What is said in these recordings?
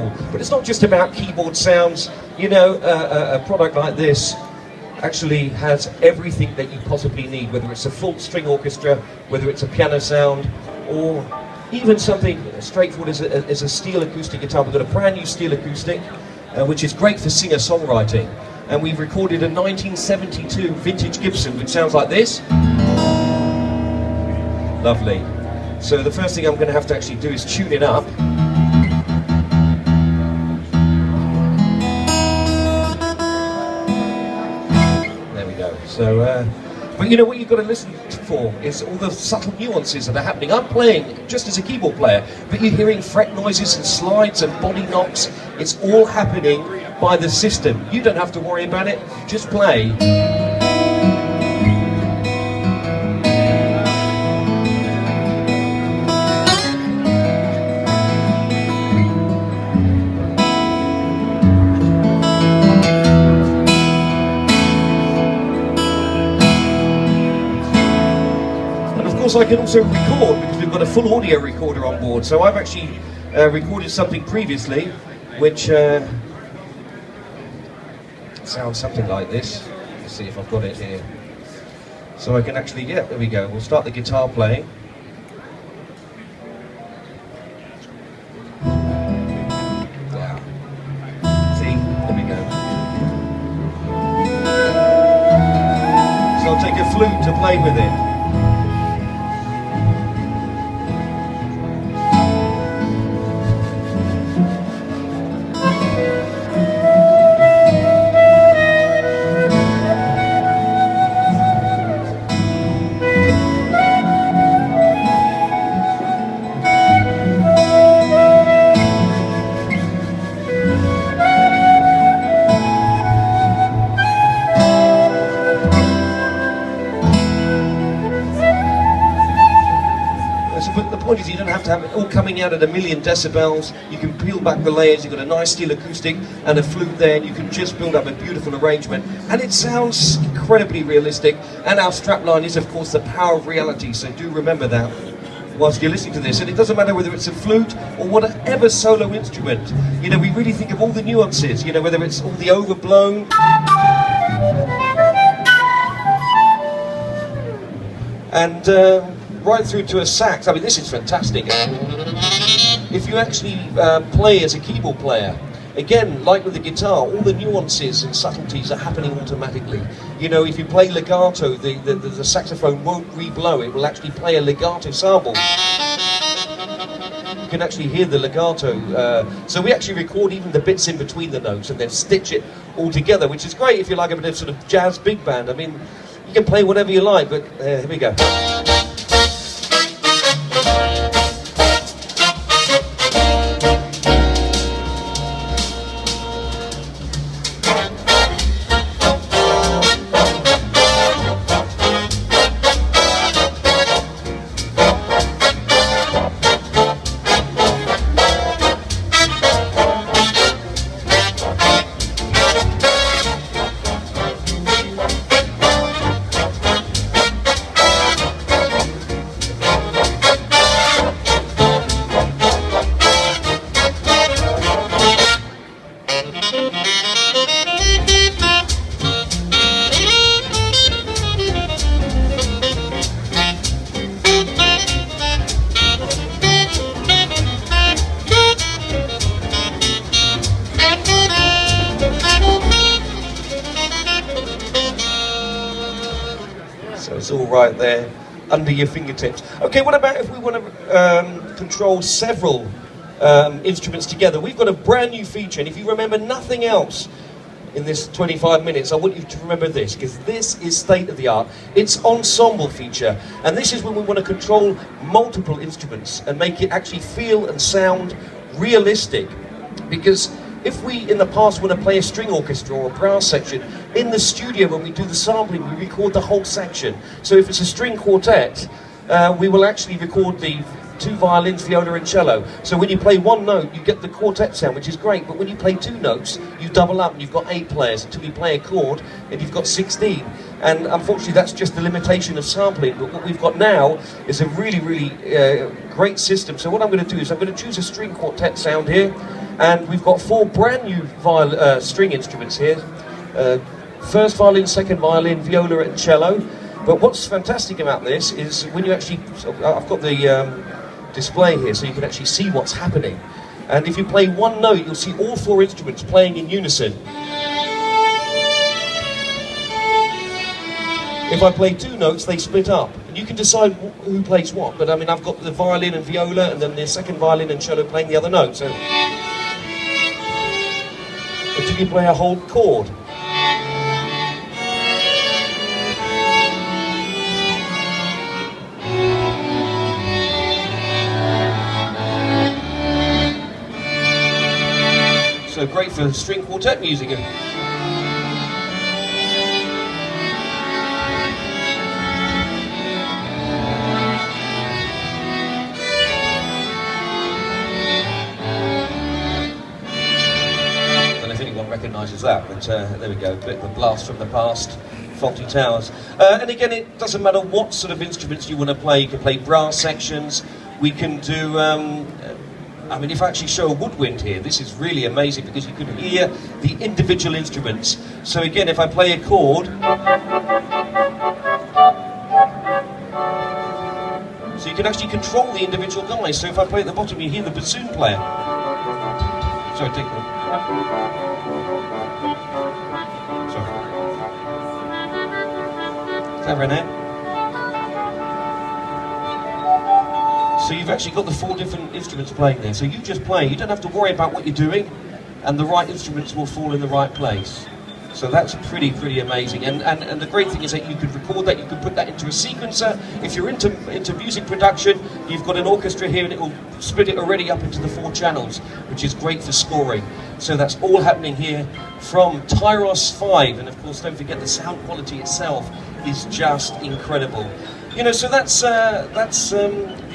Ensemble. But it's not just about keyboard sounds. You know, a product like this actually has everything that you possibly need, whether it's a full string orchestra, whether it's a piano sound, or even something straightforward as a steel acoustic guitar. We've got a brand new steel acoustic, which is great for singer-songwriting. And we've recorded a 1972 vintage Gibson, which sounds like this. Lovely. So the first thing I'm going to have to actually do is tune it up. There we go. So, but you know what you've got to listen for is all the subtle nuances that are happening. I'm playing just as a keyboard player, but you're hearing fret noises and slides and body knocks. It's all happening by the system. You don't have to worry about it, just play. I can also record because we've got a full audio recorder on board. So I've actually recorded something previously which sounds something like this. Let's see if I've got it here. So I can actually, yeah, there we go. We'll start the guitar playing. Yeah. See, there we go. So I'll take a flute to play with it. You don't have to have it all coming out at 1,000,000 decibels. You can peel back the layers. You've got a nice steel acoustic and a flute there, and you can just build up a beautiful arrangement. And it sounds incredibly realistic. And our strapline is, of course, the power of reality. So do remember that whilst you're listening to this. And it doesn't matter whether it's a flute or whatever solo instrument. You know, we really think of all the nuances. You know, whether it's all the overblown, and right through to a sax. I mean, this is fantastic. If you actually play as a keyboard player, again, like with the guitar, all the nuances and subtleties are happening automatically. You know, if you play legato, the saxophone won't re-blow, it will actually play a legato sample. You can actually hear the legato. So we actually record even the bits in between the notes and then stitch it all together, which is great if you like a bit of sort of jazz big band. I mean, you can play whatever you like, but here we go. It's all right there under your fingertips. Okay, what about if we want to control several instruments together? We've got a brand new feature, and if you remember nothing else in this 25 minutes, I want you to remember this, because this is state of the art. It's Ensemble feature, and this is when we want to control multiple instruments and make it actually feel and sound realistic. Because if we, in the past, want to play a string orchestra or a brass section, in the studio when we do the sampling, we record the whole section. So if it's a string quartet, we will actually record the 2 violins, viola and cello. So when you play one note, you get the quartet sound, which is great, but when you play 2 notes, you double up and you've got 8 players until you play a chord and you've got 16. And unfortunately, that's just the limitation of sampling. But what we've got now is a really, really great system. So what I'm going to do is I'm going to choose a string quartet sound here, And we've got 4 brand new string instruments here. First violin, second violin, viola and cello. But what's fantastic about this is when you actually, I've got the display here so you can actually see what's happening. And if you play one note, you'll see all 4 instruments playing in unison. If I play 2 notes, they split up. And you can decide who plays what. But I mean, I've got the violin and viola, and then the second violin and cello playing the other note. So until you play a whole chord. So great for string quartet music. Recognises that, but there we go, a bit of a blast from the past, Faulty Towers. And again, it doesn't matter what sort of instruments you want to play. You can play brass sections, we can do, I mean, if I actually show a woodwind here, this is really amazing because you can hear the individual instruments. So again, if I play a chord, so you can actually control the individual guys. So if I play at the bottom, you hear the bassoon player. Sorry, take that. So you've actually got the 4 different instruments playing there. So you just play, you don't have to worry about what you're doing, and the right instruments will fall in the right place. So that's pretty amazing. And the great thing is that you could record that, you could put that into a sequencer. If you're into music production, you've got an orchestra here and it will split it already up into the 4 channels, which is great for scoring. So that's all happening here from Tyros 5. And of course, don't forget the sound quality itself is just incredible. You know, so that's the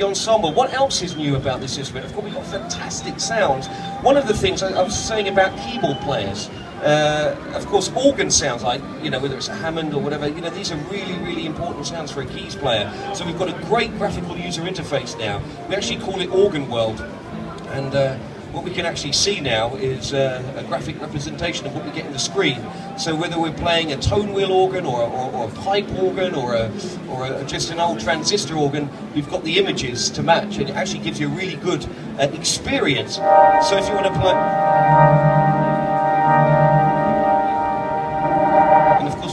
Ensemble. What else is new about this instrument? Of course, we've got fantastic sounds. One of the things I was saying about keyboard players, of course, organ sounds, like, you know, whether it's a Hammond or whatever, you know, these are really important sounds for a keys player. So we've got a great graphical user interface now. We actually call it Organ World. And what we can actually see now is a graphic representation of what we get in the screen. So whether we're playing a tone wheel organ or a pipe organ or just an old transistor organ, we've got the images to match, and it actually gives you a really good experience. So if you want to play...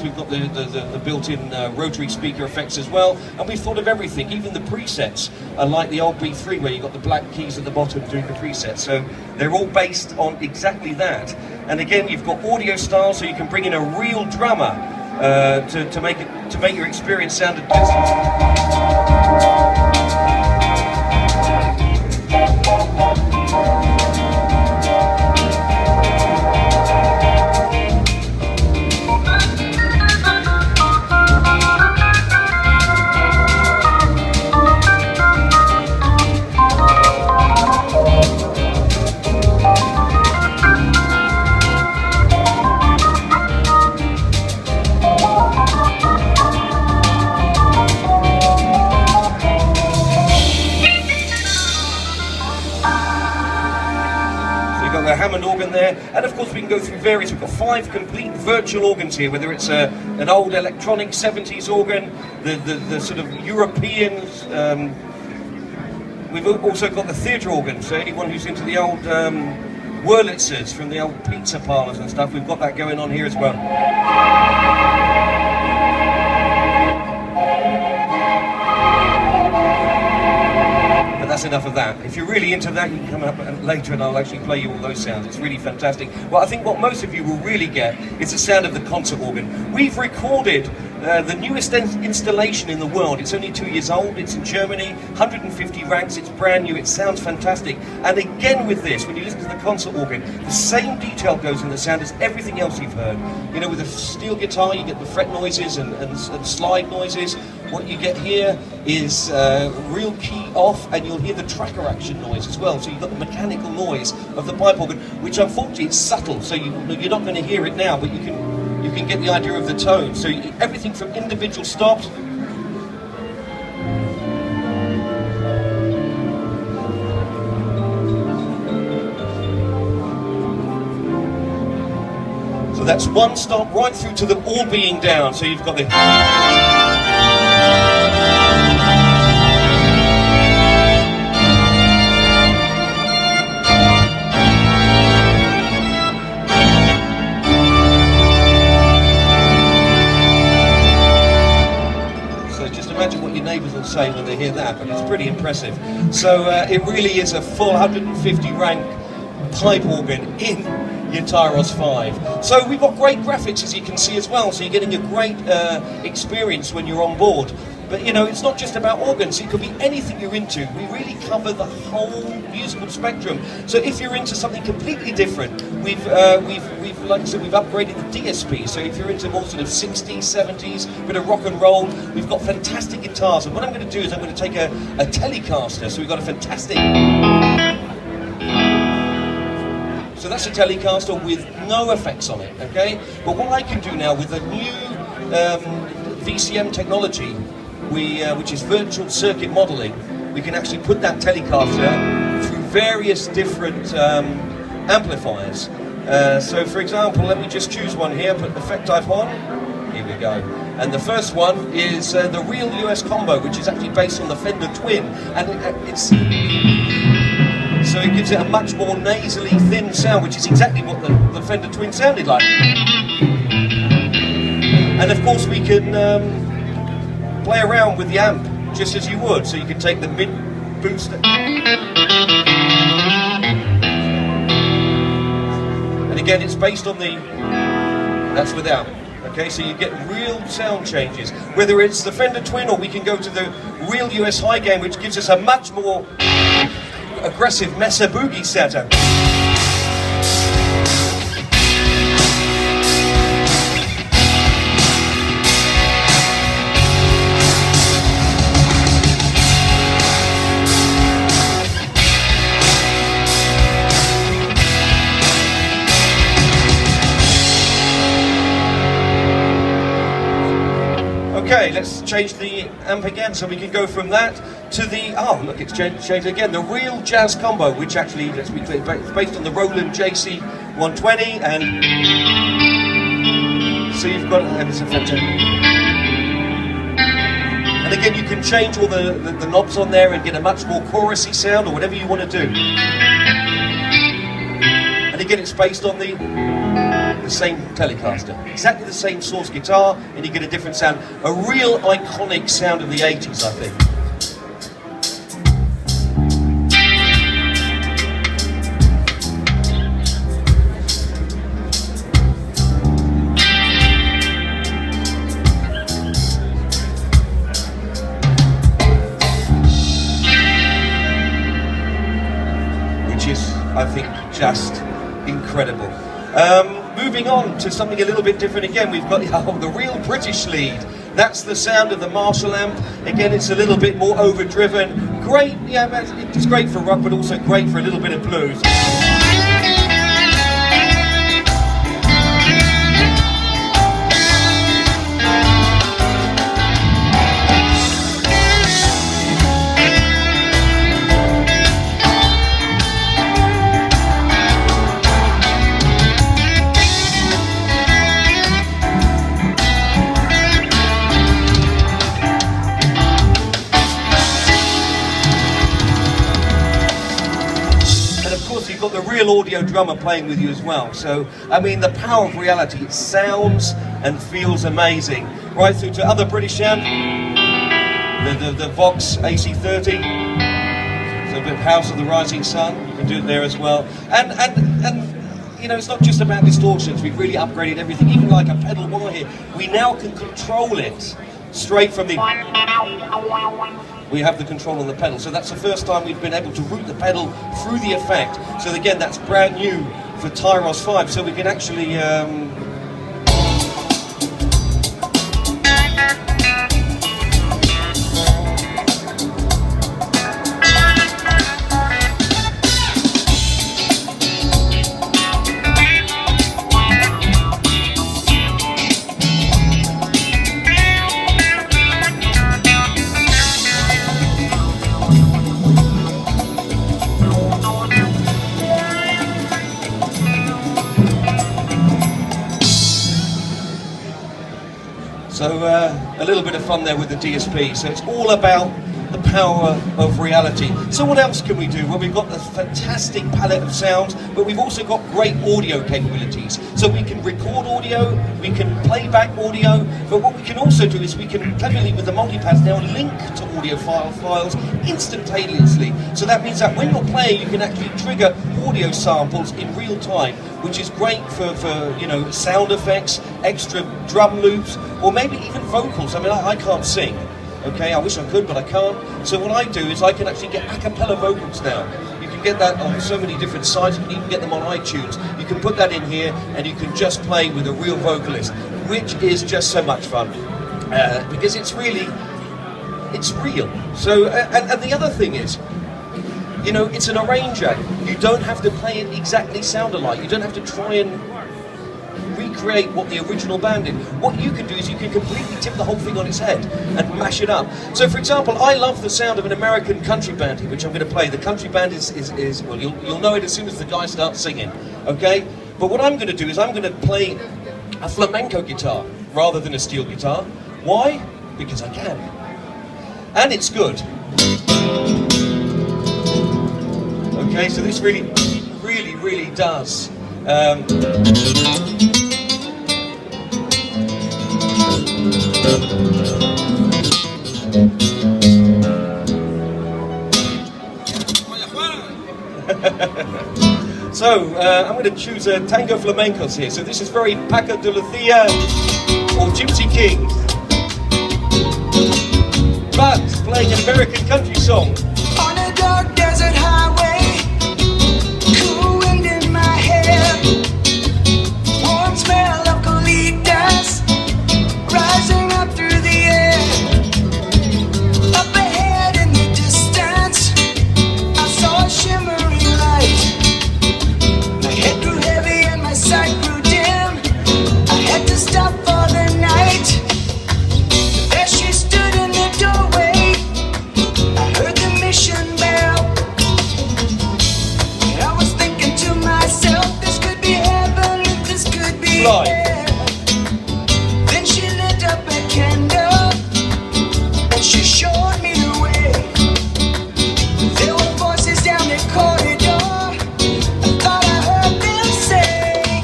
We've got the built-in rotary speaker effects as well, and we've thought of everything, even the presets, like the old B3 where you've got the black keys at the bottom doing the presets. So they're all based on exactly that. And again, you've got audio style, so you can bring in a real drummer to make your experience sound Hammond organ there, and of course we can go through various. We've got 5 complete virtual organs here, whether it's an old electronic 70s organ, the sort of European. We've also got the theatre organ, so anyone who's into the old Wurlitzers from the old pizza parlours and stuff, we've got that going on here as well. That's enough of that. If you're really into that, you can come up later and I'll actually play you all those sounds. It's really fantastic. Well, I think what most of you will really get is the sound of the concert organ. We've recorded the newest installation in the world. It's only 2 years old. It's in Germany, 150 ranks. It's brand new. It sounds fantastic. And again with this, when you listen to the concert organ, the same detail goes in the sound as everything else you've heard. You know, with a steel guitar, you get the fret noises and slide noises. What you get here is real key off, and you'll hear the tracker action noise as well. So you've got the mechanical noise of the pipe organ, which unfortunately is subtle, so you're not going to hear it now, but you can get the idea of the tone. So everything from individual stops. that's one stop right through to them all being down. So you've got the... Imagine what your neighbours will say when they hear that, but it's pretty impressive. So it really is a full 150 rank pipe organ in your Tyros 5. So we've got great graphics, as you can see as well, so you're getting a great experience when you're on board. But you know, it's not just about organs, it could be anything you're into. We really cover the whole musical spectrum. So if you're into something completely different, we've like I said, we've upgraded the DSP. So if you're into more sort of 60s, 70s, bit of rock and roll, we've got fantastic guitars. And what I'm going to do is I'm going to take a Telecaster. So we've got a fantastic... So that's a Telecaster with no effects on it, okay? But what I can do now with the new VCM technology, which is virtual circuit modeling, we can actually put that Telecaster through various different amplifiers. So for example, let me just choose one here, put effect type on, here we go. And the first one is the real US combo, which is actually based on the Fender Twin, and it's... So it gives it a much more nasally thin sound, which is exactly what the Fender Twin sounded like. And of course we can play around with the amp just as you would, so you can take the mid booster. And again, it's based on the, that's without. Okay, so you get real sound changes. Whether it's the Fender Twin or we can go to the real US high gain, which gives us a much more aggressive Mesa Boogie setup. Okay, let's change the amp again, so we can go from that to the, oh look, it's changed again, the real jazz combo, which actually, let's be clear, it's based on the Roland JC 120, and so you've got, and it's a fantastic. And again, you can change all the knobs on there and get a much more chorusy sound, or whatever you want to do. And again, it's based on the same Telecaster, exactly the same source guitar, and you get a different sound. A real iconic sound of the 80s, I think. Which is, I think, just incredible. Moving on to something a little bit different again, we've got the real British lead. That's the sound of the Marshall amp. Again, it's a little bit more overdriven. Great, yeah, it's great for rock, but also great for a little bit of blues. You've got the real audio drummer playing with you as well. So, I mean, the power of reality, it sounds and feels amazing. Right through to other British amp, the Vox AC30, so a bit of House of the Rising Sun, you can do it there as well. And you know, it's not just about distortions, we've really upgraded everything, even like a pedal wah here. We now can control it straight from the... We have the control on the pedal, so that's the first time we've been able to route the pedal through the effect. So again, that's brand new for Tyros 5, so we can actually So a little bit of fun there with the DSP. So it's all about the power of reality. So what else can we do? Well, we've got a fantastic palette of sounds, but we've also got great audio capabilities. So we can record audio, we can play back audio, but what we can also do is we can cleverly with the multipads now link to audio files instantaneously. So that means that when you're playing, you can actually trigger audio samples in real time, which is great for you know, sound effects, extra drum loops, or maybe even vocals. I mean, I can't sing. Okay, I wish I could, but I can't. So what I do is I can actually get a cappella vocals now. You can get that on so many different sites. You can even get them on iTunes. You can put that in here, and you can just play with a real vocalist, which is just so much fun because it's real. So, and the other thing is, you know, it's an arranger. You don't have to play it exactly sound alike. You don't have to try and recreate what the original band did. What you can do is you can completely tip the whole thing on its head and mash it up. So for example, I love the sound of an American country band here, which I'm going to play. The country band is well, you'll know it as soon as the guy starts singing, okay? But what I'm going to do is I'm going to play a flamenco guitar rather than a steel guitar. Why? Because I can. And it's good. Okay, so this really does. So, I'm going to choose a Tango Flamencos here. So this is very Paco de Lucia or Gypsy King. But playing an American country song. On a dark desert highway, cool wind in my hair, warm smell of colitas rising up through the air. Up ahead in the distance, I saw a shimmering light. My head grew heavy and my sight grew dim. I had to stop for the night. There she stood in the doorway. I heard the mission bell. And I was thinking to myself, this could be heaven, this could be Right. hell. Then she lit up a candle and she showed me the way. There were voices down the corridor. I thought I heard them say,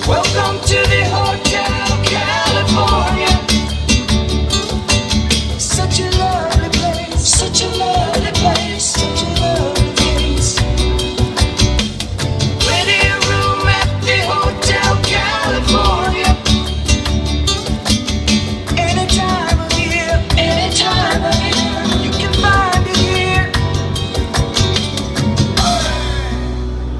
welcome to the Hotel California. Such a lovely place, such a lovely place, such a lovely place. Ready a room at the Hotel California. Any time of year, you can find it here.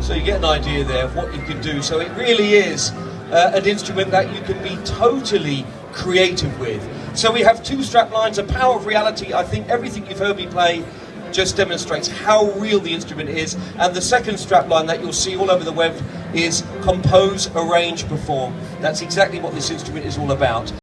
So you get an idea there of what you can do. So it really is an instrument that you can be totally creative with. So we have two strap lines, a power of reality. I think everything you've heard me play just demonstrates how real the instrument is. And the second strap line that you'll see all over the web is compose, arrange, perform. That's exactly what this instrument is all about.